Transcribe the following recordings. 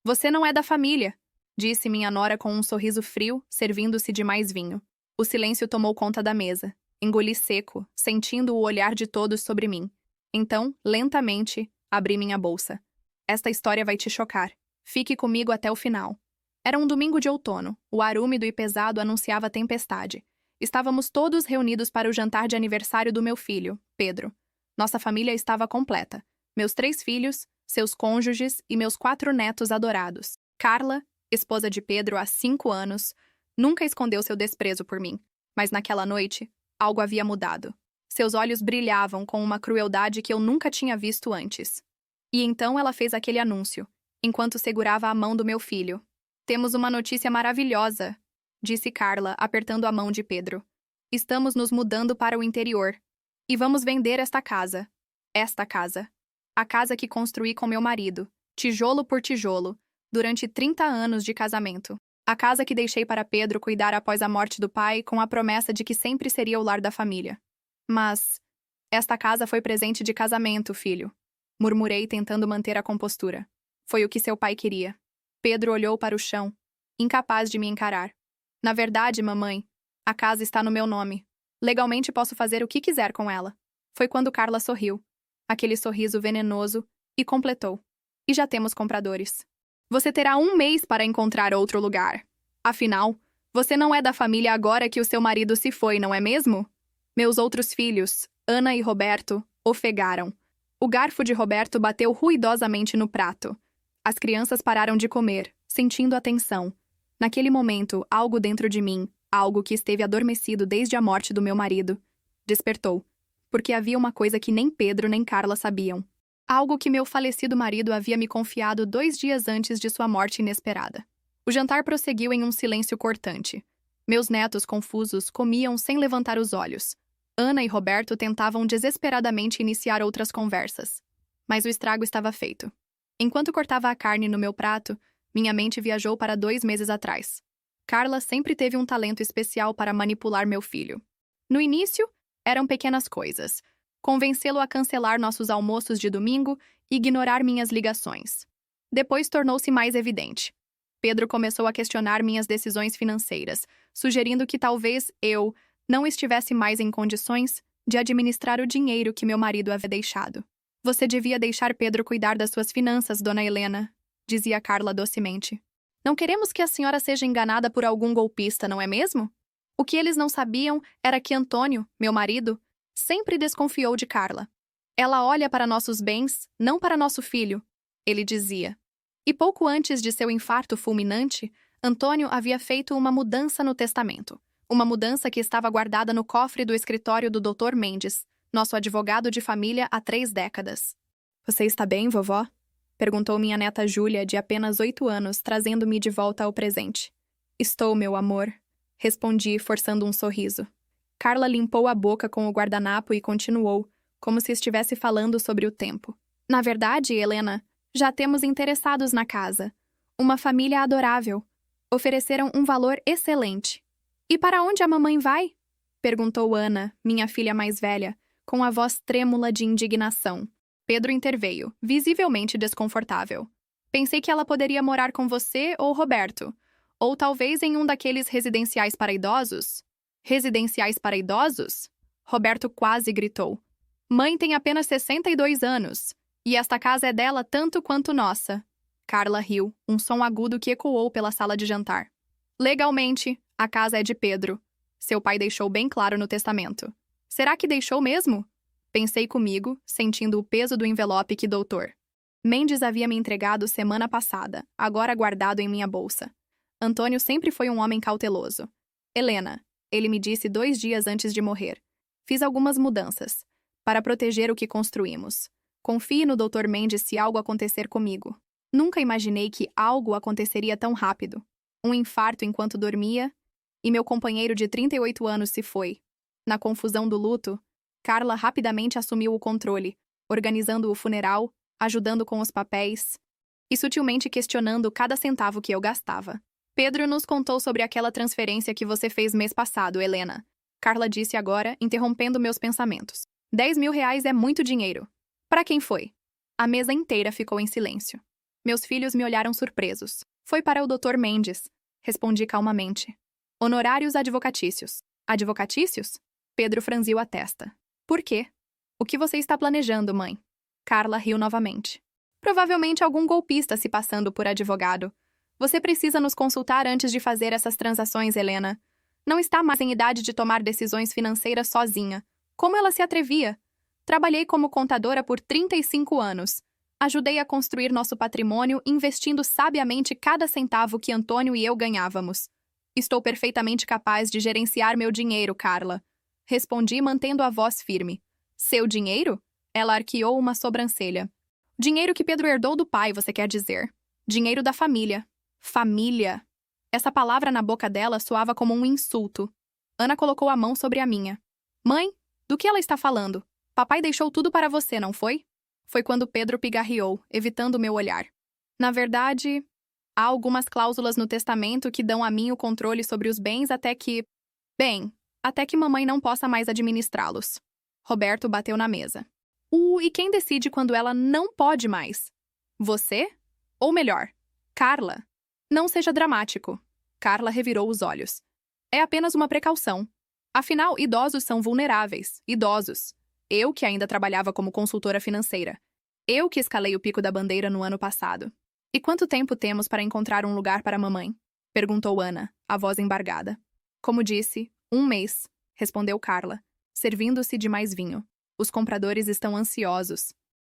Você não é da família, disse minha nora com um sorriso frio, servindo-se de mais vinho. O silêncio tomou conta da mesa. Engoli seco, sentindo o olhar de todos sobre mim. Então, lentamente, abri minha bolsa. Esta história vai te chocar. Fique comigo até o final. Era um domingo de outono. O ar úmido e pesado anunciava tempestade. Estávamos todos reunidos para o jantar de aniversário do meu filho, Pedro. Nossa família estava completa. Meus 3 filhos, seus cônjuges e meus 4 netos adorados. Carla, esposa de Pedro há 5 anos, nunca escondeu seu desprezo por mim. Mas naquela noite, algo havia mudado. Seus olhos brilhavam com uma crueldade que eu nunca tinha visto antes. E então ela fez aquele anúncio, enquanto segurava a mão do meu filho. Temos uma notícia maravilhosa, disse Carla, apertando a mão de Pedro. Estamos nos mudando para o interior. E vamos vender esta casa. Esta casa. A casa que construí com meu marido, tijolo por tijolo, durante 30 anos de casamento. A casa que deixei para Pedro cuidar após a morte do pai, com a promessa de que sempre seria o lar da família. Mas esta casa foi presente de casamento, filho. Murmurei, tentando manter a compostura. Foi o que seu pai queria. Pedro olhou para o chão, incapaz de me encarar. Na verdade, mamãe, a casa está no meu nome. Legalmente posso fazer o que quiser com ela. Foi quando Carla sorriu. Aquele sorriso venenoso, e completou. E já temos compradores. Você terá 1 mês para encontrar outro lugar. Afinal, você não é da família agora que o seu marido se foi, não é mesmo? Meus outros filhos, Ana e Roberto, ofegaram. O garfo de Roberto bateu ruidosamente no prato. As crianças pararam de comer, sentindo a tensão. Naquele momento, algo dentro de mim, algo que esteve adormecido desde a morte do meu marido, despertou. Porque havia uma coisa que nem Pedro nem Carla sabiam. Algo que meu falecido marido havia me confiado 2 dias antes de sua morte inesperada. O jantar prosseguiu em um silêncio cortante. Meus netos, confusos, comiam sem levantar os olhos. Ana e Roberto tentavam desesperadamente iniciar outras conversas. Mas o estrago estava feito. Enquanto cortava a carne no meu prato, minha mente viajou para 2 meses atrás. Carla sempre teve um talento especial para manipular meu filho. No início, eram pequenas coisas. Convencê-lo a cancelar nossos almoços de domingo e ignorar minhas ligações. Depois tornou-se mais evidente. Pedro começou a questionar minhas decisões financeiras, sugerindo que talvez eu não estivesse mais em condições de administrar o dinheiro que meu marido havia deixado. Você devia deixar Pedro cuidar das suas finanças, dona Helena, dizia Carla docemente. Não queremos que a senhora seja enganada por algum golpista, não é mesmo? O que eles não sabiam era que Antônio, meu marido, sempre desconfiou de Carla. Ela olha para nossos bens, não para nosso filho, ele dizia. E pouco antes de seu infarto fulminante, Antônio havia feito uma mudança no testamento. Uma mudança que estava guardada no cofre do escritório do Dr. Mendes, nosso advogado de família há 3 décadas. Você está bem, vovó? Perguntou minha neta Júlia, de apenas 8 anos, trazendo-me de volta ao presente. Estou, meu amor, respondi, forçando um sorriso. Carla limpou a boca com o guardanapo e continuou, como se estivesse falando sobre o tempo. Na verdade, Helena, já temos interessados na casa. Uma família adorável. Ofereceram um valor excelente. E para onde a mamãe vai? Perguntou Ana, minha filha mais velha, com a voz trêmula de indignação. Pedro interveio, visivelmente desconfortável. Pensei que ela poderia morar com você ou Roberto. Ou talvez em um daqueles residenciais para idosos. Residenciais para idosos? Roberto quase gritou. Mãe tem apenas 62 anos. E esta casa é dela tanto quanto nossa. Carla riu, um som agudo que ecoou pela sala de jantar. Legalmente, a casa é de Pedro. Seu pai deixou bem claro no testamento. Será que deixou mesmo? Pensei comigo, sentindo o peso do envelope que doutor Mendes havia me entregado semana passada, agora guardado em minha bolsa. Antônio sempre foi um homem cauteloso. Helena, ele me disse 2 dias antes de morrer. Fiz algumas mudanças, para proteger o que construímos. Confie no Dr. Mendes se algo acontecer comigo. Nunca imaginei que algo aconteceria tão rápido. Um infarto enquanto dormia, e meu companheiro de 38 anos se foi. Na confusão do luto, Carla rapidamente assumiu o controle, organizando o funeral, ajudando com os papéis e sutilmente questionando cada centavo que eu gastava. Pedro nos contou sobre aquela transferência que você fez mês passado, Helena. Carla disse agora, interrompendo meus pensamentos. 10 mil reais é muito dinheiro. Para quem foi? A mesa inteira ficou em silêncio. Meus filhos me olharam surpresos. Foi para o Dr. Mendes. Respondi calmamente. Honorários advocatícios. Advocatícios? Pedro franziu a testa. Por quê? O que você está planejando, mãe? Carla riu novamente. Provavelmente algum golpista se passando por advogado. Você precisa nos consultar antes de fazer essas transações, Helena. Não está mais em idade de tomar decisões financeiras sozinha. Como ela se atrevia? Trabalhei como contadora por 35 anos. Ajudei a construir nosso patrimônio investindo sabiamente cada centavo que Antônio e eu ganhávamos. Estou perfeitamente capaz de gerenciar meu dinheiro, Carla. Respondi mantendo a voz firme. Seu dinheiro? Ela arqueou uma sobrancelha. Dinheiro que Pedro herdou do pai, você quer dizer. Dinheiro da família. Família. Essa palavra na boca dela soava como um insulto. Ana colocou a mão sobre a minha. Mãe, do que ela está falando? Papai deixou tudo para você, não foi? Foi quando Pedro pigarreou, evitando meu olhar. Na verdade, há algumas cláusulas no testamento que dão a mim o controle sobre os bens até que... Bem, até que mamãe não possa mais administrá-los. Roberto bateu na mesa. E quem decide quando ela não pode mais? Você? Ou melhor, Carla? Não seja dramático. Carla revirou os olhos. É apenas uma precaução. Afinal, idosos são vulneráveis. Idosos. Eu, que ainda trabalhava como consultora financeira. Eu que escalei o Pico da Bandeira no ano passado. E quanto tempo temos para encontrar um lugar para a mamãe? Perguntou Ana, a voz embargada. Como disse, 1 mês, respondeu Carla, servindo-se de mais vinho. Os compradores estão ansiosos.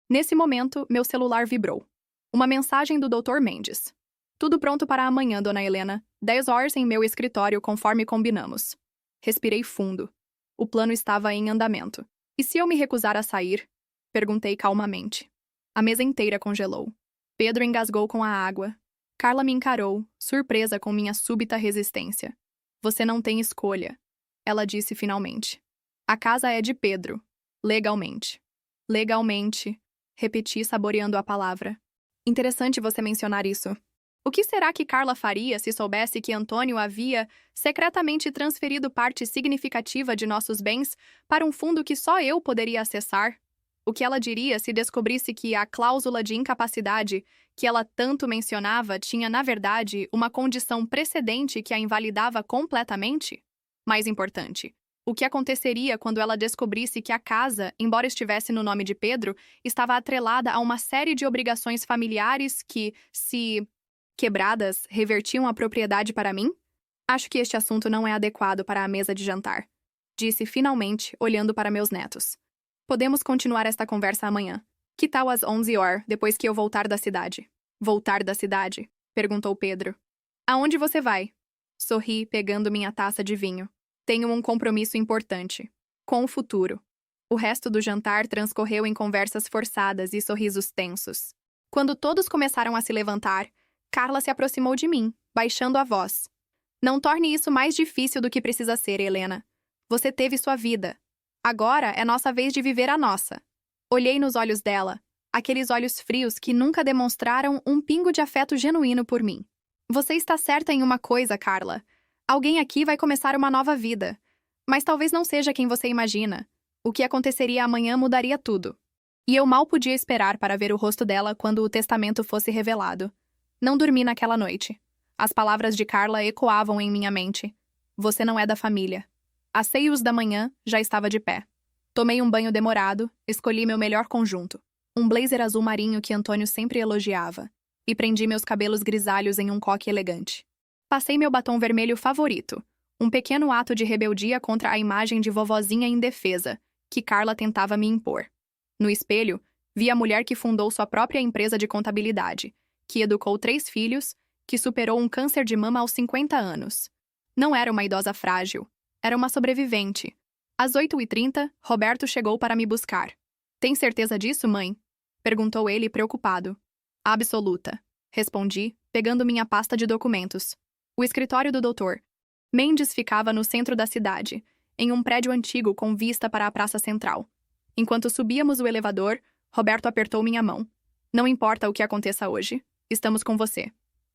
Nesse momento, meu celular vibrou. Uma mensagem do Dr. Mendes. Tudo pronto para amanhã, dona Helena. 10 horas em meu escritório, conforme combinamos. Respirei fundo. O plano estava em andamento. E se eu me recusar a sair? Perguntei calmamente. A mesa inteira congelou. Pedro engasgou com a água. Carla me encarou, surpresa com minha súbita resistência. Você não tem escolha, ela disse finalmente. A casa é de Pedro. Legalmente. Legalmente, repeti saboreando a palavra. Interessante você mencionar isso. O que será que Carla faria se soubesse que Antônio havia secretamente transferido parte significativa de nossos bens para um fundo que só eu poderia acessar? O que ela diria se descobrisse que a cláusula de incapacidade que ela tanto mencionava tinha, na verdade, uma condição precedente que a invalidava completamente? Mais importante, o que aconteceria quando ela descobrisse que a casa, embora estivesse no nome de Pedro, estava atrelada a uma série de obrigações familiares que, se quebradas, revertiam a propriedade para mim? Acho que este assunto não é adequado para a mesa de jantar, disse finalmente, olhando para meus netos. Podemos continuar esta conversa amanhã. Que tal às 11 horas, depois que eu voltar da cidade? Voltar da cidade? Perguntou Pedro. Aonde você vai? Sorri, pegando minha taça de vinho. Tenho um compromisso importante. Com o futuro. O resto do jantar transcorreu em conversas forçadas e sorrisos tensos. Quando todos começaram a se levantar, Carla se aproximou de mim, baixando a voz. Não torne isso mais difícil do que precisa ser, Helena. Você teve sua vida. Agora é nossa vez de viver a nossa. Olhei nos olhos dela, aqueles olhos frios que nunca demonstraram um pingo de afeto genuíno por mim. Você está certa em uma coisa, Carla. Alguém aqui vai começar uma nova vida. Mas talvez não seja quem você imagina. O que aconteceria amanhã mudaria tudo. E eu mal podia esperar para ver o rosto dela quando o testamento fosse revelado. Não dormi naquela noite. As palavras de Carla ecoavam em minha mente. Você não é da família. Às 6 da manhã, já estava de pé. Tomei um banho demorado, escolhi meu melhor conjunto, um blazer azul marinho que Antônio sempre elogiava, e prendi meus cabelos grisalhos em um coque elegante. Passei meu batom vermelho favorito, um pequeno ato de rebeldia contra a imagem de vovozinha indefesa, que Carla tentava me impor. No espelho, vi a mulher que fundou sua própria empresa de contabilidade, que educou 3 filhos, que superou um câncer de mama aos 50 anos. Não era uma idosa frágil. Era uma sobrevivente. Às 8h30, Roberto chegou para me buscar. Tem certeza disso, mãe? Perguntou ele, preocupado. Absoluta. Respondi, pegando minha pasta de documentos. O escritório do doutor. Mendes ficava no centro da cidade, em um prédio antigo com vista para a praça central. Enquanto subíamos o elevador, Roberto apertou minha mão. Não importa o que aconteça hoje. Estamos com você.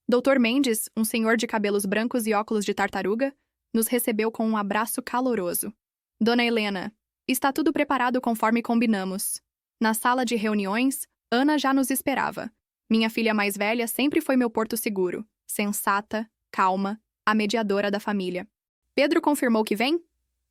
Dr. Mendes, um senhor de cabelos brancos e óculos de tartaruga, nos recebeu com um abraço caloroso. Dona Helena, está tudo preparado conforme combinamos. Na sala de reuniões, Ana já nos esperava. Minha filha mais velha sempre foi meu porto seguro, sensata, calma, a mediadora da família. Pedro confirmou que vem?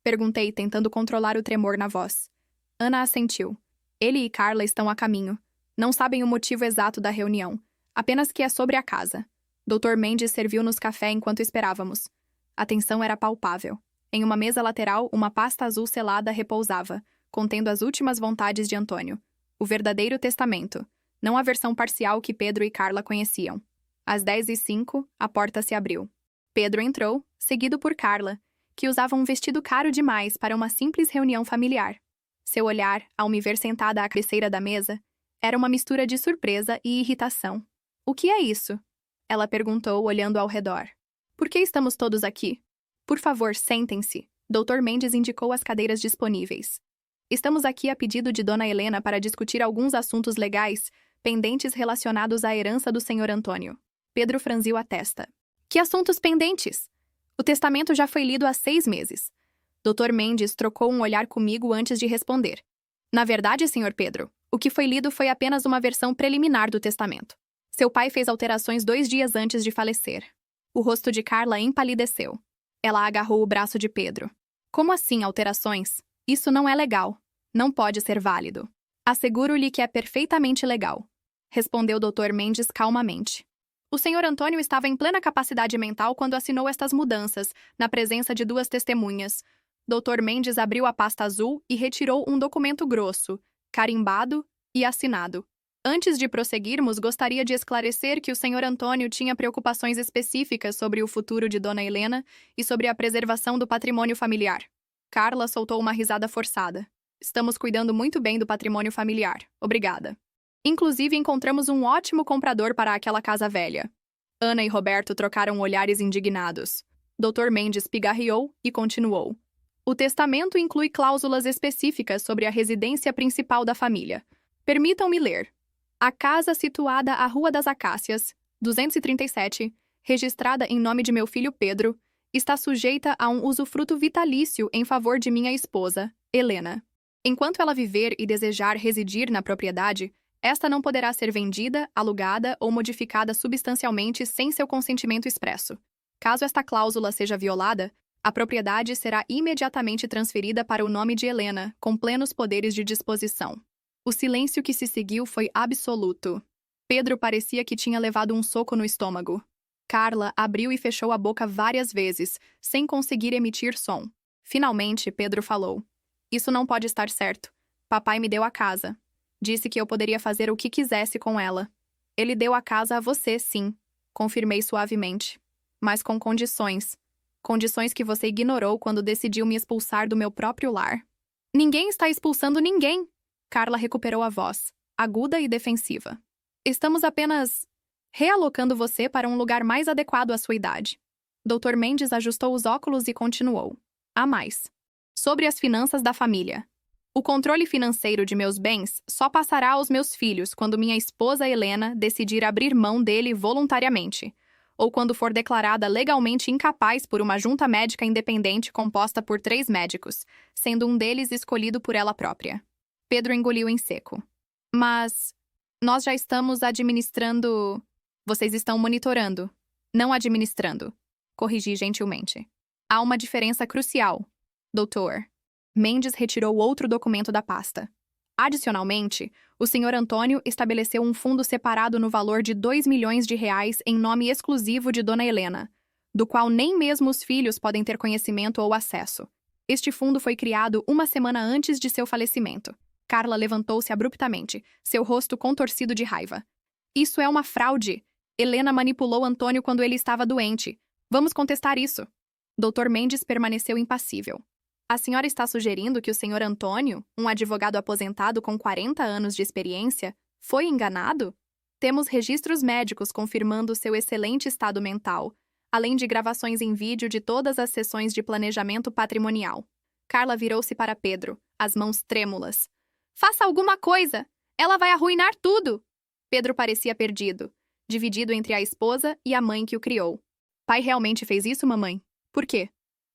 Perguntei, tentando controlar o tremor na voz. Ana assentiu. Ele e Carla estão a caminho. Não sabem o motivo exato da reunião, apenas que é sobre a casa. Dr. Mendes serviu-nos café enquanto esperávamos. A tensão era palpável. Em uma mesa lateral, uma pasta azul selada repousava, contendo as últimas vontades de Antônio. O verdadeiro testamento, não a versão parcial que Pedro e Carla conheciam. Às 10h05, a porta se abriu. Pedro entrou, seguido por Carla, que usava um vestido caro demais para uma simples reunião familiar. Seu olhar, ao me ver sentada à cabeceira da mesa, era uma mistura de surpresa e irritação. O que é isso? Ela perguntou, olhando ao redor. Por que estamos todos aqui? Por favor, sentem-se. Dr. Mendes indicou as cadeiras disponíveis. Estamos aqui a pedido de Dona Helena para discutir alguns assuntos legais pendentes relacionados à herança do Sr. Antônio. Pedro franziu a testa. Que assuntos pendentes? O testamento já foi lido há 6 meses. Dr. Mendes trocou um olhar comigo antes de responder. Na verdade, Sr. Pedro, o que foi lido foi apenas uma versão preliminar do testamento. Seu pai fez alterações 2 dias antes de falecer. O rosto de Carla empalideceu. Ela agarrou o braço de Pedro. Como assim alterações? Isso não é legal. Não pode ser válido. Asseguro-lhe que é perfeitamente legal, respondeu Dr. Mendes calmamente. O Sr. Antônio estava em plena capacidade mental quando assinou estas mudanças, na presença de 2 testemunhas. Dr. Mendes abriu a pasta azul e retirou um documento grosso, carimbado e assinado. Antes de prosseguirmos, gostaria de esclarecer que o Sr. Antônio tinha preocupações específicas sobre o futuro de Dona Helena e sobre a preservação do patrimônio familiar. Carla soltou uma risada forçada. Estamos cuidando muito bem do patrimônio familiar. Obrigada. Inclusive, encontramos um ótimo comprador para aquela casa velha. Ana e Roberto trocaram olhares indignados. Dr. Mendes pigarreou e continuou. O testamento inclui cláusulas específicas sobre a residência principal da família. Permitam-me ler. A casa situada à Rua das Acácias, 237, registrada em nome de meu filho Pedro, está sujeita a um usufruto vitalício em favor de minha esposa, Helena. Enquanto ela viver e desejar residir na propriedade, esta não poderá ser vendida, alugada ou modificada substancialmente sem seu consentimento expresso. Caso esta cláusula seja violada, a propriedade será imediatamente transferida para o nome de Helena, com plenos poderes de disposição. O silêncio que se seguiu foi absoluto. Pedro parecia que tinha levado um soco no estômago. Carla abriu e fechou a boca várias vezes, sem conseguir emitir som. Finalmente, Pedro falou. Isso não pode estar certo. Papai me deu a casa. Disse que eu poderia fazer o que quisesse com ela. Ele deu a casa a você, sim. Confirmei suavemente. Mas com condições. Condições que você ignorou quando decidiu me expulsar do meu próprio lar. Ninguém está expulsando ninguém. Carla recuperou a voz, aguda e defensiva. Estamos apenas realocando você para um lugar mais adequado à sua idade. Dr. Mendes ajustou os óculos e continuou. Há mais. Sobre as finanças da família. O controle financeiro de meus bens só passará aos meus filhos quando minha esposa Helena decidir abrir mão dele voluntariamente, ou quando for declarada legalmente incapaz por uma junta médica independente composta por 3 médicos, sendo um deles escolhido por ela própria. Pedro engoliu em seco. Mas nós já estamos administrando... Vocês estão monitorando, não administrando. Corrigi gentilmente. Há uma diferença crucial, doutor. Mendes retirou outro documento da pasta. Adicionalmente, o Sr. Antônio estabeleceu um fundo separado no valor de R$2 milhões em nome exclusivo de Dona Helena, do qual nem mesmo os filhos podem ter conhecimento ou acesso. Este fundo foi criado uma semana antes de seu falecimento. Carla levantou-se abruptamente, seu rosto contorcido de raiva. Isso é uma fraude. Helena manipulou Antônio quando ele estava doente. Vamos contestar isso. Dr. Mendes permaneceu impassível. A senhora está sugerindo que o Sr. Antônio, um advogado aposentado com 40 anos de experiência, foi enganado? Temos registros médicos confirmando seu excelente estado mental, além de gravações em vídeo de todas as sessões de planejamento patrimonial. Carla virou-se para Pedro, as mãos trêmulas. Faça alguma coisa! Ela vai arruinar tudo! Pedro parecia perdido, dividido entre a esposa e a mãe que o criou. Pai realmente fez isso, mamãe? Por quê?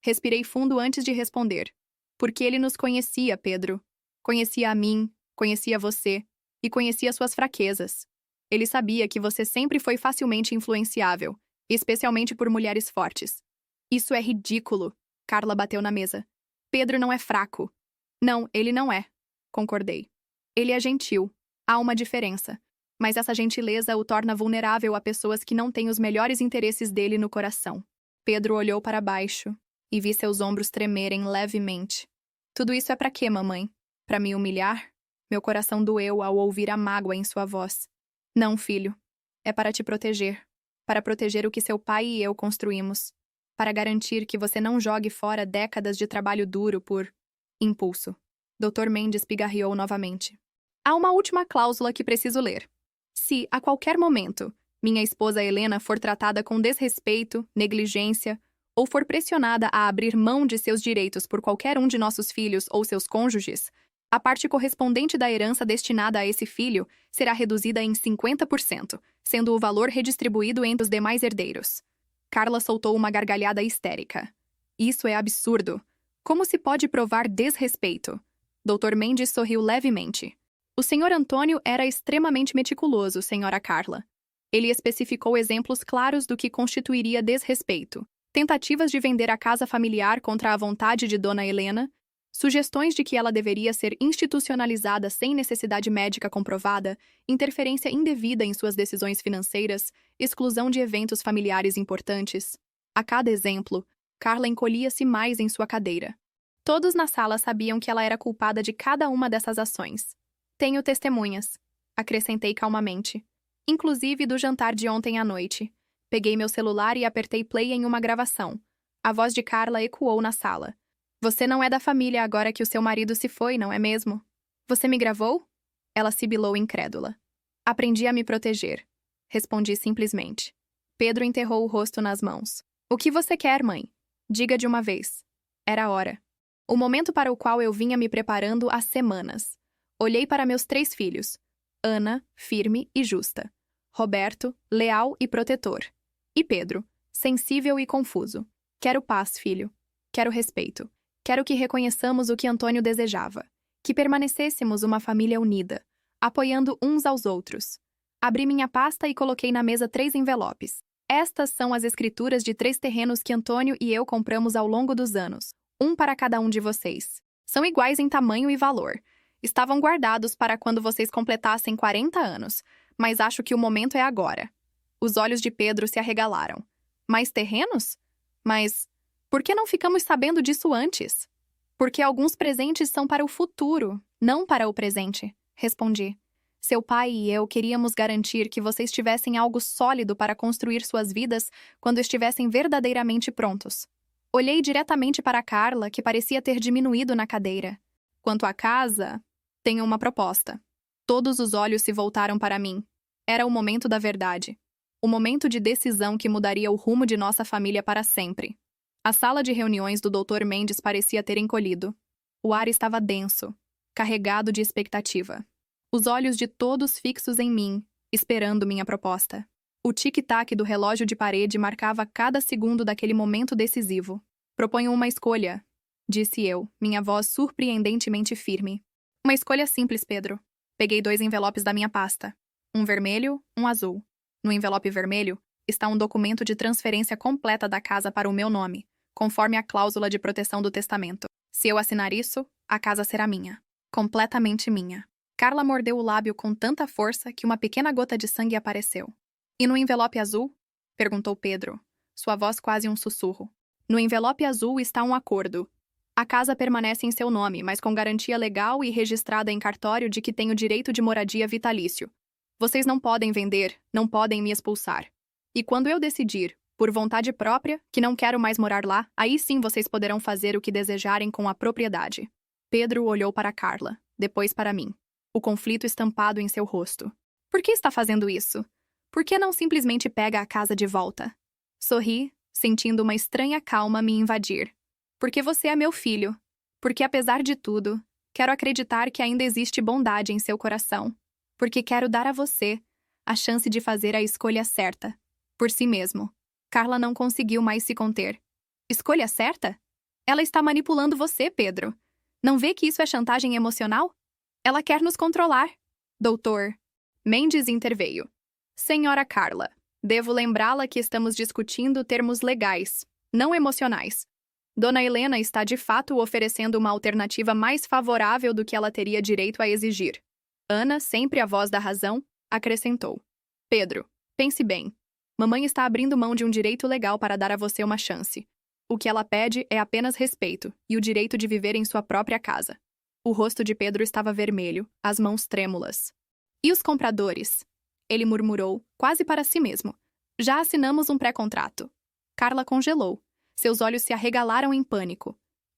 Respirei fundo antes de responder. Porque ele nos conhecia, Pedro. Conhecia a mim, conhecia você e conhecia suas fraquezas. Ele sabia que você sempre foi facilmente influenciável, especialmente por mulheres fortes. Isso é ridículo. Carla bateu na mesa. Pedro não é fraco. Não, ele não é. Concordei. Ele é gentil. Há uma diferença. Mas essa gentileza o torna vulnerável a pessoas que não têm os melhores interesses dele no coração. Pedro olhou para baixo e vi seus ombros tremerem levemente. Tudo isso é para quê, mamãe? Para me humilhar? Meu coração doeu ao ouvir a mágoa em sua voz. Não, filho. É para te proteger. Para proteger o que seu pai e eu construímos. Para garantir que você não jogue fora décadas de trabalho duro por impulso. Dr. Mendes pigarreou novamente. Há uma última cláusula que preciso ler. Se, a qualquer momento, minha esposa Helena for tratada com desrespeito, negligência, ou for pressionada a abrir mão de seus direitos por qualquer um de nossos filhos ou seus cônjuges, a parte correspondente da herança destinada a esse filho será reduzida em 50%, sendo o valor redistribuído entre os demais herdeiros. Carla soltou uma gargalhada histérica. Isso é absurdo. Como se pode provar desrespeito? Dr. Mendes sorriu levemente. O Sr. Antônio era extremamente meticuloso, Sra. Carla. Ele especificou exemplos claros do que constituiria desrespeito. Tentativas de vender a casa familiar contra a vontade de Dona Helena, sugestões de que ela deveria ser institucionalizada sem necessidade médica comprovada, interferência indevida em suas decisões financeiras, exclusão de eventos familiares importantes. A cada exemplo, Carla encolhia-se mais em sua cadeira. Todos na sala sabiam que ela era culpada de cada uma dessas ações. Tenho testemunhas, acrescentei calmamente. Inclusive do jantar de ontem à noite. Peguei meu celular e apertei play em uma gravação. A voz de Carla ecoou na sala. Você não é da família agora que o seu marido se foi, não é mesmo? Você me gravou? Ela sibilou incrédula. Aprendi a me proteger. Respondi simplesmente. Pedro enterrou o rosto nas mãos. O que você quer, mãe? Diga de uma vez. Era a hora. O momento para o qual eu vinha me preparando há semanas. Olhei para meus 3 filhos. Ana, firme e justa. Roberto, leal e protetor. E Pedro, sensível e confuso. Quero paz, filho. Quero respeito. Quero que reconheçamos o que Antônio desejava. Que permanecêssemos uma família unida, apoiando uns aos outros. Abri minha pasta e coloquei na mesa 3 envelopes. Estas são as escrituras de 3 terrenos que Antônio e eu compramos ao longo dos anos. Um para cada um de vocês. São iguais em tamanho e valor. Estavam guardados para quando vocês completassem 40 anos, mas acho que o momento é agora. Os olhos de Pedro se arregalaram. Mais terrenos? Mas por que não ficamos sabendo disso antes? Porque alguns presentes são para o futuro, não para o presente, respondi. Seu pai e eu queríamos garantir que vocês tivessem algo sólido para construir suas vidas quando estivessem verdadeiramente prontos. Olhei diretamente para Carla, que parecia ter diminuído na cadeira. Quanto à casa, tenho uma proposta. Todos os olhos se voltaram para mim. Era o momento da verdade. O momento de decisão que mudaria o rumo de nossa família para sempre. A sala de reuniões do Dr. Mendes parecia ter encolhido. O ar estava denso, carregado de expectativa. Os olhos de todos fixos em mim, esperando minha proposta. O tic-tac do relógio de parede marcava cada segundo daquele momento decisivo. Proponho uma escolha, disse eu, minha voz surpreendentemente firme. Uma escolha simples, Pedro. Peguei 2 envelopes da minha pasta. Um vermelho, um azul. No envelope vermelho está um documento de transferência completa da casa para o meu nome, conforme a cláusula de proteção do testamento. Se eu assinar isso, a casa será minha. Completamente minha. Carla mordeu o lábio com tanta força que uma pequena gota de sangue apareceu. E no envelope azul? Perguntou Pedro, sua voz quase um sussurro. No envelope azul está um acordo. A casa permanece em seu nome, mas com garantia legal e registrada em cartório de que tenho direito de moradia vitalício. Vocês não podem vender, não podem me expulsar. E quando eu decidir, por vontade própria, que não quero mais morar lá, aí sim vocês poderão fazer o que desejarem com a propriedade. Pedro olhou para Carla, depois para mim. O conflito estampado em seu rosto. Por que está fazendo isso? Por que não simplesmente pega a casa de volta? Sorri, sentindo uma estranha calma me invadir. Porque você é meu filho. Porque, apesar de tudo, quero acreditar que ainda existe bondade em seu coração. Porque quero dar a você a chance de fazer a escolha certa. Por si mesmo. Carla não conseguiu mais se conter. Escolha certa? Ela está manipulando você, Pedro. Não vê que isso é chantagem emocional? Ela quer nos controlar. Doutor Mendes interveio. Senhora Carla, devo lembrá-la que estamos discutindo termos legais, não emocionais. Dona Helena está de fato oferecendo uma alternativa mais favorável do que ela teria direito a exigir. Ana, sempre a voz da razão, acrescentou. Pedro, pense bem. Mamãe está abrindo mão de um direito legal para dar a você uma chance. O que ela pede é apenas respeito e o direito de viver em sua própria casa. O rosto de Pedro estava vermelho, as mãos trêmulas. E os compradores? Ele murmurou, quase para si mesmo. Já assinamos um pré-contrato. Carla congelou. Seus olhos se arregalaram em pânico.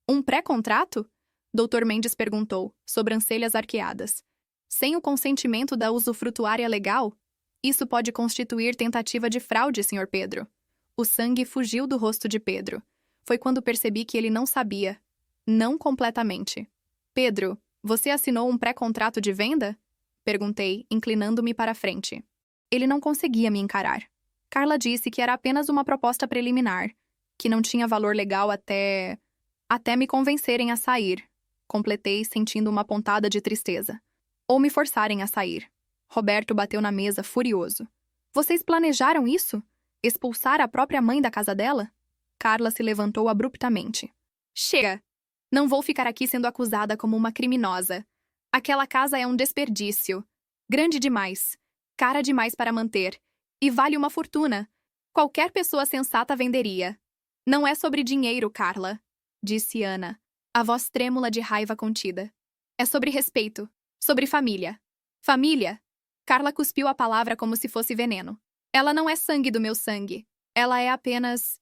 Um pré-contrato? Dr. Mendes perguntou, sobrancelhas arqueadas. Sem o consentimento da usufrutuária legal? Isso pode constituir tentativa de fraude, Sr. Pedro. O sangue fugiu do rosto de Pedro. Foi quando percebi que ele não sabia. Não completamente. Pedro, você assinou um pré-contrato de venda? Perguntei, inclinando-me para a frente. Ele não conseguia me encarar. Carla disse que era apenas uma proposta preliminar, que não tinha valor legal até me convencerem a sair. Completei, sentindo uma pontada de tristeza. Ou me forçarem a sair. Roberto bateu na mesa, furioso. Vocês planejaram isso? Expulsar a própria mãe da casa dela? Carla se levantou abruptamente. Chega! Não vou ficar aqui sendo acusada como uma criminosa. Aquela casa é um desperdício. Grande demais. Cara demais para manter. E vale uma fortuna. Qualquer pessoa sensata venderia. Não é sobre dinheiro, Carla, disse Ana, a voz trêmula de raiva contida. É sobre respeito. Sobre família. Família? Carla cuspiu a palavra como se fosse veneno. Ela não é sangue do meu sangue. Ela é apenas...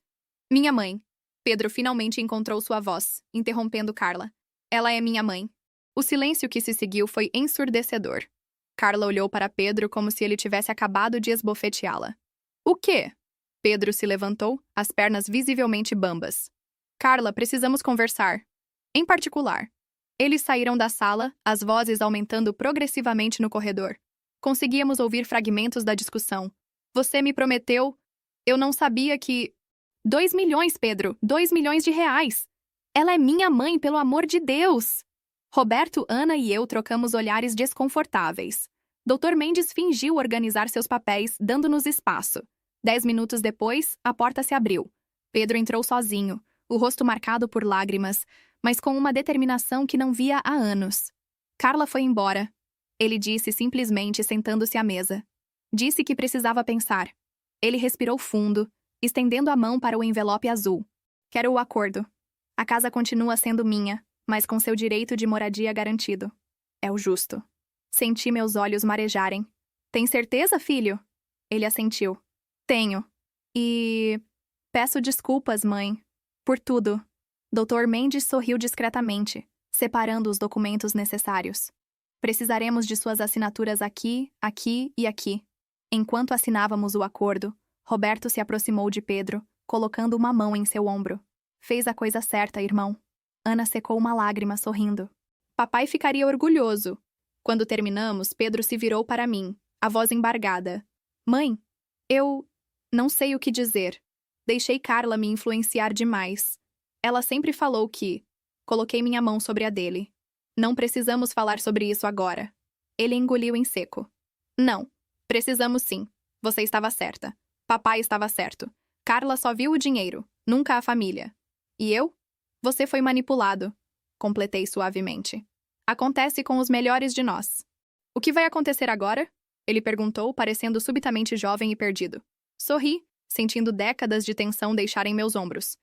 minha mãe. Pedro finalmente encontrou sua voz, interrompendo Carla. Ela é minha mãe. O silêncio que se seguiu foi ensurdecedor. Carla olhou para Pedro como se ele tivesse acabado de esbofeteá-la. O quê? Pedro se levantou, as pernas visivelmente bambas. Carla, precisamos conversar. Em particular. Eles saíram da sala, as vozes aumentando progressivamente no corredor. Conseguíamos ouvir fragmentos da discussão. Você me prometeu... Eu não sabia que... 2 milhões, Pedro! 2 milhões de reais! Ela é minha mãe, pelo amor de Deus! Roberto, Ana e eu trocamos olhares desconfortáveis. Dr. Mendes fingiu organizar seus papéis, dando-nos espaço. 10 minutos depois, a porta se abriu. Pedro entrou sozinho, o rosto marcado por lágrimas, mas com uma determinação que não via há anos. Carla foi embora. Ele disse simplesmente sentando-se à mesa. Disse que precisava pensar. Ele respirou fundo, estendendo a mão para o envelope azul. Quero o acordo. A casa continua sendo minha, mas com seu direito de moradia garantido. É o justo. Senti meus olhos marejarem. Tem certeza, filho? Ele assentiu. Tenho. E... peço desculpas, mãe. Por tudo. Dr. Mendes sorriu discretamente, separando os documentos necessários. Precisaremos de suas assinaturas aqui, aqui e aqui. Enquanto assinávamos o acordo, Roberto se aproximou de Pedro, colocando uma mão em seu ombro. Fez a coisa certa, irmão. Ana secou uma lágrima, sorrindo. Papai ficaria orgulhoso. Quando terminamos, Pedro se virou para mim, a voz embargada. Mãe, eu... não sei o que dizer. Deixei Carla me influenciar demais. Ela sempre falou que... Coloquei minha mão sobre a dele. Não precisamos falar sobre isso agora. Ele engoliu em seco. Não. Precisamos sim. Você estava certa. Papai estava certo. Carla só viu o dinheiro, nunca a família. E eu? Você foi manipulado. Completei suavemente. Acontece com os melhores de nós. O que vai acontecer agora? Ele perguntou, parecendo subitamente jovem e perdido. Sorri, sentindo décadas de tensão deixarem meus ombros.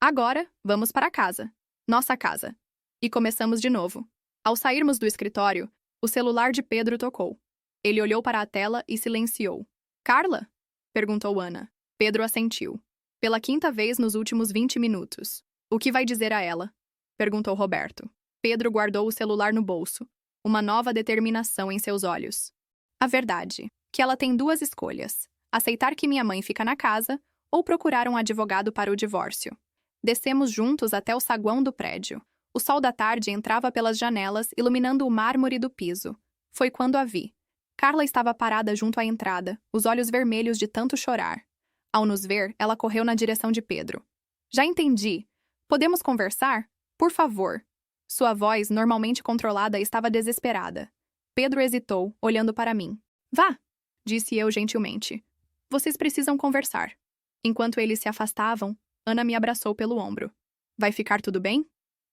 Agora, vamos para casa. Nossa casa. E começamos de novo. Ao sairmos do escritório, o celular de Pedro tocou. Ele olhou para a tela e silenciou. Carla? Perguntou Ana. Pedro assentiu. Pela 5ª vez nos últimos 20 minutos. O que vai dizer a ela? Perguntou Roberto. Pedro guardou o celular no bolso. Uma nova determinação em seus olhos. A verdade, que ela tem 2 escolhas. Aceitar que minha mãe fica na casa ou procurar um advogado para o divórcio. Descemos juntos até o saguão do prédio. O sol da tarde entrava pelas janelas, iluminando o mármore do piso. Foi quando a vi. Carla estava parada junto à entrada, os olhos vermelhos de tanto chorar. Ao nos ver, ela correu na direção de Pedro. Já entendi. Podemos conversar? Por favor. Sua voz, normalmente controlada, estava desesperada. Pedro hesitou, olhando para mim. Vá! disse eu gentilmente. Vocês precisam conversar. Enquanto eles se afastavam, Ana me abraçou pelo ombro. Vai ficar tudo bem?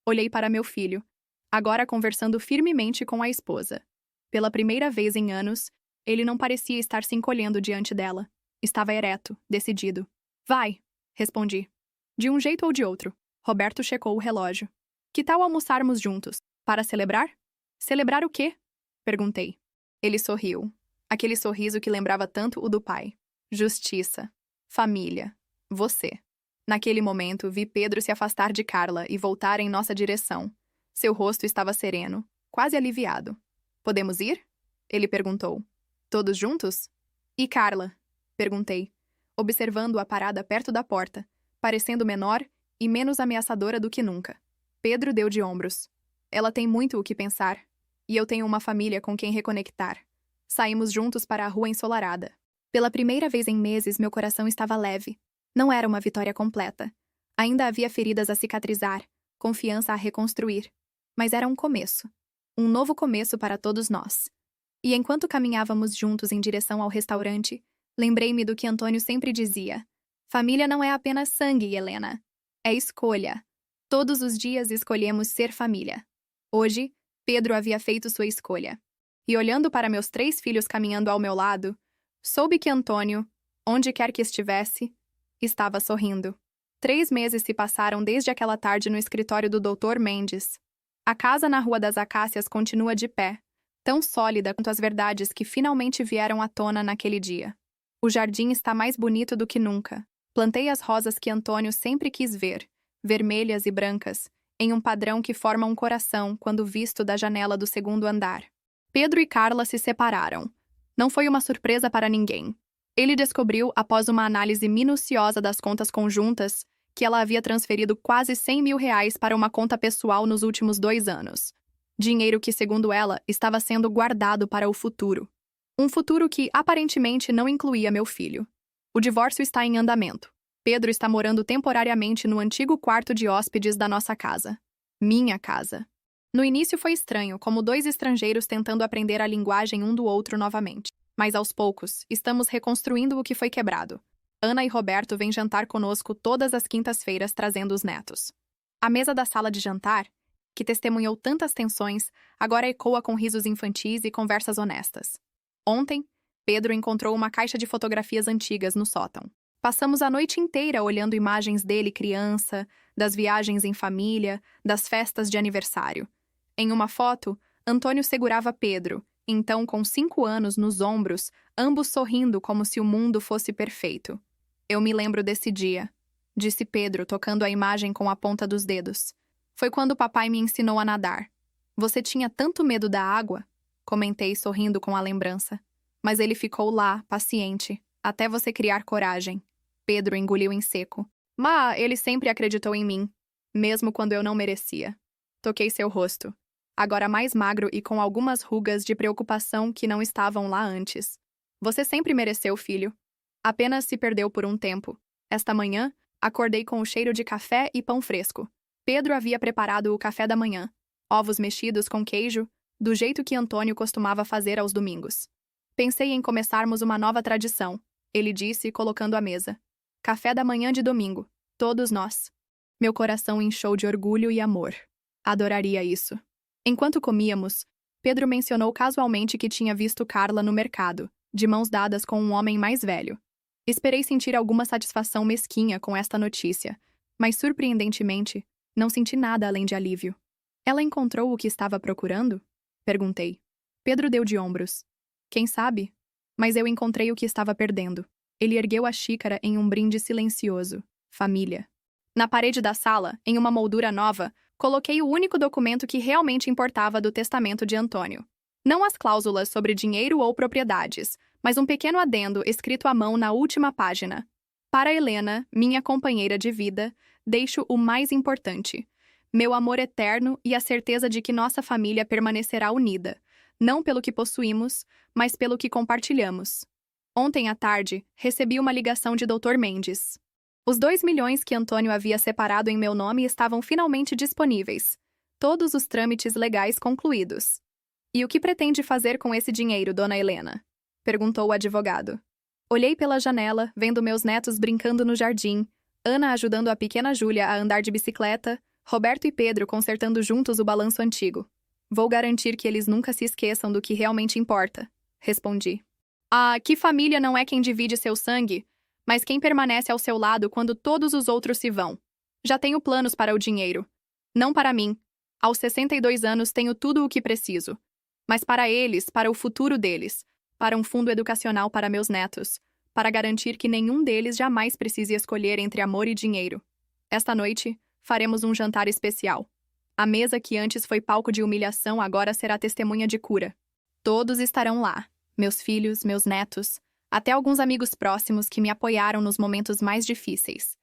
Olhei para meu filho, agora conversando firmemente com a esposa. Pela primeira vez em anos, ele não parecia estar se encolhendo diante dela. Estava ereto, decidido. Vai, respondi. De um jeito ou de outro. Roberto checou o relógio. Que tal almoçarmos juntos? Para celebrar? Celebrar o quê? Perguntei. Ele sorriu. Aquele sorriso que lembrava tanto o do pai. Justiça. Família. Você. Naquele momento, vi Pedro se afastar de Carla e voltar em nossa direção. Seu rosto estava sereno, quase aliviado. Podemos ir? Ele perguntou. Todos juntos? E Carla? Perguntei, observando-a parada perto da porta, parecendo menor e menos ameaçadora do que nunca. Pedro deu de ombros. Ela tem muito o que pensar. E eu tenho uma família com quem reconectar. Saímos juntos para a rua ensolarada. Pela primeira vez em meses, meu coração estava leve. Não era uma vitória completa. Ainda havia feridas a cicatrizar, confiança a reconstruir. Mas era um começo. Um novo começo para todos nós. E enquanto caminhávamos juntos em direção ao restaurante, lembrei-me do que Antônio sempre dizia. Família não é apenas sangue, Helena. É escolha. Todos os dias escolhemos ser família. Hoje, Pedro havia feito sua escolha. E olhando para meus 3 filhos caminhando ao meu lado, soube que Antônio, onde quer que estivesse, estava sorrindo. 3 meses se passaram desde aquela tarde no escritório do Dr. Mendes. A casa na Rua das Acácias continua de pé, tão sólida quanto as verdades que finalmente vieram à tona naquele dia. O jardim está mais bonito do que nunca. Plantei as rosas que Antônio sempre quis ver, vermelhas e brancas, em um padrão que forma um coração quando visto da janela do 2º andar. Pedro e Carla se separaram. Não foi uma surpresa para ninguém. Ele descobriu, após uma análise minuciosa das contas conjuntas, que ela havia transferido quase R$100 mil para uma conta pessoal nos últimos 2 anos. Dinheiro que, segundo ela, estava sendo guardado para o futuro. Um futuro que, aparentemente, não incluía meu filho. O divórcio está em andamento. Pedro está morando temporariamente no antigo quarto de hóspedes da nossa casa. Minha casa. No início foi estranho, como 2 estrangeiros tentando aprender a linguagem um do outro novamente. Mas aos poucos, estamos reconstruindo o que foi quebrado. Ana e Roberto vêm jantar conosco todas as quintas-feiras trazendo os netos. A mesa da sala de jantar, que testemunhou tantas tensões, agora ecoa com risos infantis e conversas honestas. Ontem, Pedro encontrou uma caixa de fotografias antigas no sótão. Passamos a noite inteira olhando imagens dele criança, das viagens em família, das festas de aniversário. Em uma foto, Antônio segurava Pedro, então com 5 anos nos ombros, ambos sorrindo como se o mundo fosse perfeito. Eu me lembro desse dia, disse Pedro, tocando a imagem com a ponta dos dedos. Foi quando o papai me ensinou a nadar. Você tinha tanto medo da água? Comentei sorrindo com a lembrança. Mas ele ficou lá, paciente, até você criar coragem. Pedro engoliu em seco. Mas ele sempre acreditou em mim, mesmo quando eu não merecia. Toquei seu rosto, agora mais magro e com algumas rugas de preocupação que não estavam lá antes. Você sempre mereceu, filho. Apenas se perdeu por um tempo. Esta manhã, acordei com o cheiro de café e pão fresco. Pedro havia preparado o café da manhã. Ovos mexidos com queijo, do jeito que Antônio costumava fazer aos domingos. Pensei em começarmos uma nova tradição, ele disse, colocando a mesa. Café da manhã de domingo. Todos nós. Meu coração inchou de orgulho e amor. Adoraria isso. Enquanto comíamos, Pedro mencionou casualmente que tinha visto Carla no mercado, de mãos dadas com um homem mais velho. Esperei sentir alguma satisfação mesquinha com esta notícia, mas, surpreendentemente, não senti nada além de alívio. Ela encontrou o que estava procurando? Perguntei. Pedro deu de ombros. Quem sabe? Mas eu encontrei o que estava perdendo. Ele ergueu a xícara em um brinde silencioso. Família. Na parede da sala, em uma moldura nova, coloquei o único documento que realmente importava do testamento de Antônio. Não as cláusulas sobre dinheiro ou propriedades, mas um pequeno adendo escrito à mão na última página. Para Helena, minha companheira de vida, deixo o mais importante. Meu amor eterno e a certeza de que nossa família permanecerá unida, não pelo que possuímos, mas pelo que compartilhamos. Ontem à tarde, recebi uma ligação de Dr. Mendes. Os 2 milhões que Antônio havia separado em meu nome estavam finalmente disponíveis. Todos os trâmites legais concluídos. E o que pretende fazer com esse dinheiro, dona Helena? Perguntou o advogado. Olhei pela janela, vendo meus netos brincando no jardim, Ana ajudando a pequena Júlia a andar de bicicleta, Roberto e Pedro consertando juntos o balanço antigo. Vou garantir que eles nunca se esqueçam do que realmente importa, respondi. Ah, que família não é quem divide seu sangue, mas quem permanece ao seu lado quando todos os outros se vão. Já tenho planos para o dinheiro. Não para mim. Aos 62 anos tenho tudo o que preciso. Mas para eles, para o futuro deles, para um fundo educacional para meus netos, para garantir que nenhum deles jamais precise escolher entre amor e dinheiro. Esta noite, faremos um jantar especial. A mesa que antes foi palco de humilhação agora será testemunha de cura. Todos estarão lá, meus filhos, meus netos, até alguns amigos próximos que me apoiaram nos momentos mais difíceis.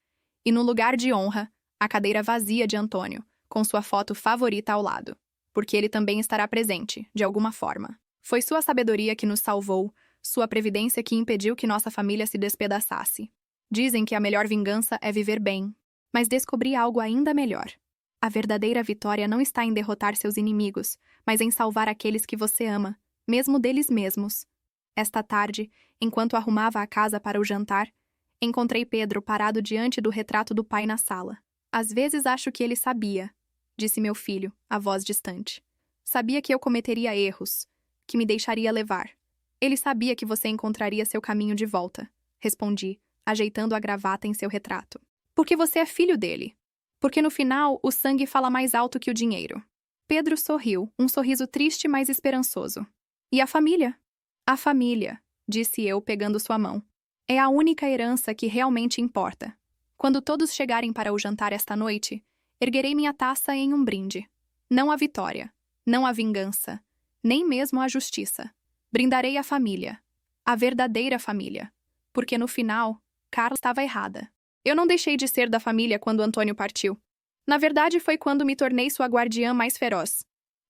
E no lugar de honra, a cadeira vazia de Antônio, com sua foto favorita ao lado, porque ele também estará presente, de alguma forma. Foi sua sabedoria que nos salvou, sua previdência que impediu que nossa família se despedaçasse. Dizem que a melhor vingança é viver bem, mas descobri algo ainda melhor. A verdadeira vitória não está em derrotar seus inimigos, mas em salvar aqueles que você ama, mesmo deles mesmos. Esta tarde, enquanto arrumava a casa para o jantar, encontrei Pedro parado diante do retrato do pai na sala. Às vezes acho que ele sabia, disse meu filho, a voz distante. Sabia que eu cometeria erros, que me deixaria levar. Ele sabia que você encontraria seu caminho de volta, respondi, ajeitando a gravata em seu retrato. Porque você é filho dele. Porque no final, o sangue fala mais alto que o dinheiro. Pedro sorriu, um sorriso triste, mas esperançoso. E a família? A família, disse eu, pegando sua mão. É a única herança que realmente importa. Quando todos chegarem para o jantar esta noite, erguerei minha taça em um brinde. Não a vitória, não a vingança, nem mesmo a justiça. Brindarei a família, a verdadeira família. Porque no final, Carla estava errada. Eu não deixei de ser da família quando Antônio partiu. Na verdade, foi quando me tornei sua guardiã mais feroz.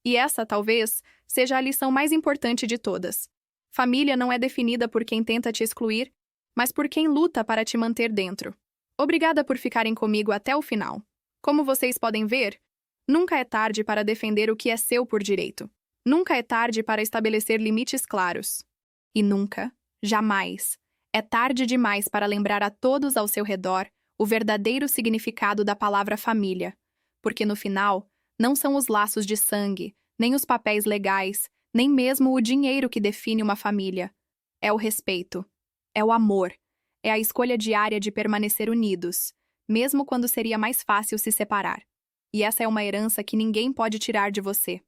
E essa, talvez, seja a lição mais importante de todas. Família não é definida por quem tenta te excluir, mas por quem luta para te manter dentro. Obrigada por ficarem comigo até o final. Como vocês podem ver, nunca é tarde para defender o que é seu por direito. Nunca é tarde para estabelecer limites claros. E nunca, jamais, é tarde demais para lembrar a todos ao seu redor o verdadeiro significado da palavra família, porque no final, não são os laços de sangue, nem os papéis legais, nem mesmo o dinheiro que define uma família. É o respeito, é o amor, é a escolha diária de permanecer unidos, mesmo quando seria mais fácil se separar. E essa é uma herança que ninguém pode tirar de você.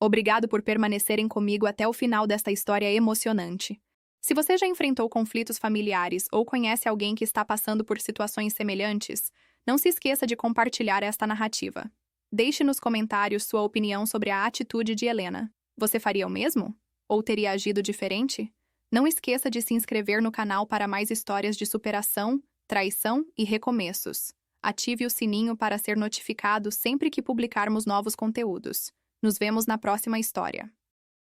Obrigado por permanecerem comigo até o final desta história emocionante. Se você já enfrentou conflitos familiares ou conhece alguém que está passando por situações semelhantes, não se esqueça de compartilhar esta narrativa. Deixe nos comentários sua opinião sobre a atitude de Helena. Você faria o mesmo? Ou teria agido diferente? Não esqueça de se inscrever no canal para mais histórias de superação, traição e recomeços. Ative o sininho para ser notificado sempre que publicarmos novos conteúdos. Nos vemos na próxima história.